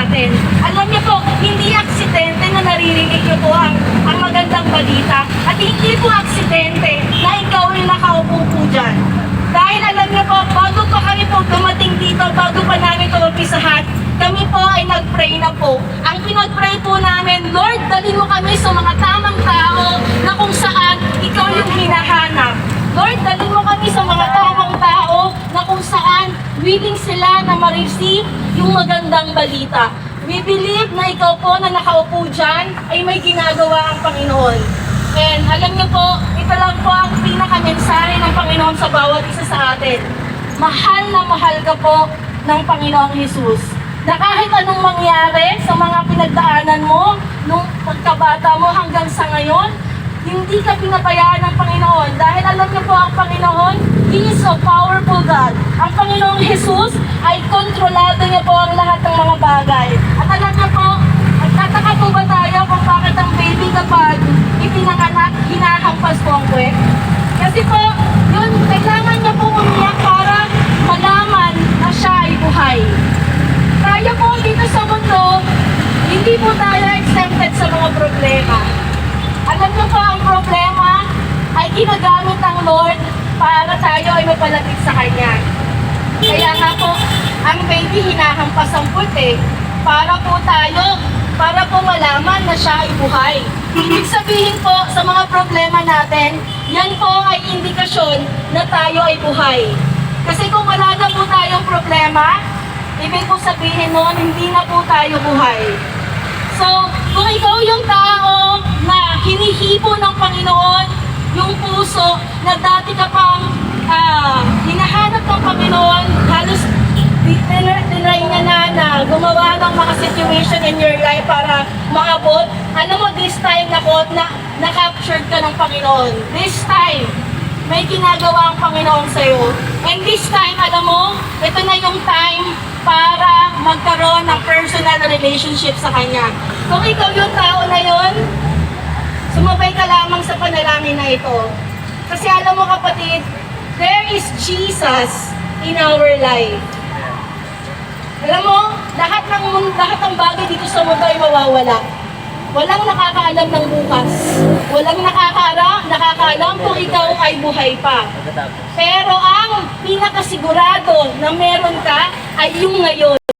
atin. Alam niyo po, hindi aksidente na naririnig niyo po ang magandang balita. At hindi po aksidente na ikaw ay nakaupo po dyan. Dahil alam niyo po, bago pa kami po dumating dito, bago pa namin ito umpisahan, kami po ay nag-pray na po. Ang pinag-pray po namin, Lord, dalhin mo kami sa mga tamang tao na kung saan ikaw yung hinahanap. Lord, dalhin mo kami sa mga tamang tao na kung saan willing sila na ma-receive yung magandang balita. We believe na ikaw po na nakaupo dyan ay may ginagawa ang Panginoon. And alam niyo po, ito lang po ang pinaka-mensahe ng Panginoon sa bawat isa sa atin. Mahal na mahal ka po ng Panginoong Jesus. Na kahit anong mangyari sa mga pinagdaanan mo, nung pagkabata mo hanggang sa ngayon, hindi ka pinabayaan ng Panginoon. Dahil alam niyo po ang Panginoon, He is a powerful God. Ang Panginoong Jesus ay kontrolado niya po ang lahat ng mga bagay. At alam niyo po, nagtataka po ba tayo kung bakit ang baby kapag ipinanganak, hinahampas po ang puwet? Kasi po, yun, kailangan niya po umiyak para malaman na siya ay buhay. Tayo po dito sa mundo, hindi po tayo exempted sa mga problema. Alam niyo po, ang problema ay ginagamit ng Lord para tayo ay mapalapit sa Kanya. Kaya nga po, ang baby hinahampas ang puwet para po malaman na siya ay buhay. Ibig sabihin po, sa mga problema natin, yan po ay indikasyon na tayo ay buhay. Kasi kung wala na po tayong problema, ibig po sabihin nun, hindi na po tayo buhay. So, kung ikaw yung tao na hinihipo ng Panginoon, yung puso na dati ka pang hinahanap ng Panginoon, halos tinry niya na gumawa ng mga situation in your life para maabot. Alam mo, this time na-captured ka ng Panginoon. This time, may ginagawa ang Panginoon sa'yo. And this time, alam mo, ito na yung time para magkaroon ng personal relationship sa Kanya. Kung ikaw yung tao na yon, sumabay ka lamang sa panalangin na ito. Kasi alam mo kapatid, there is Jesus in our life. Alam mo, lahat ng bagay dito sa mundo ay mawawala. Walang nakakaalam ng bukas. Walang nakakaalam kung ikaw ay buhay pa. Pero ang pinakasigurado na meron ka ay yung ngayon.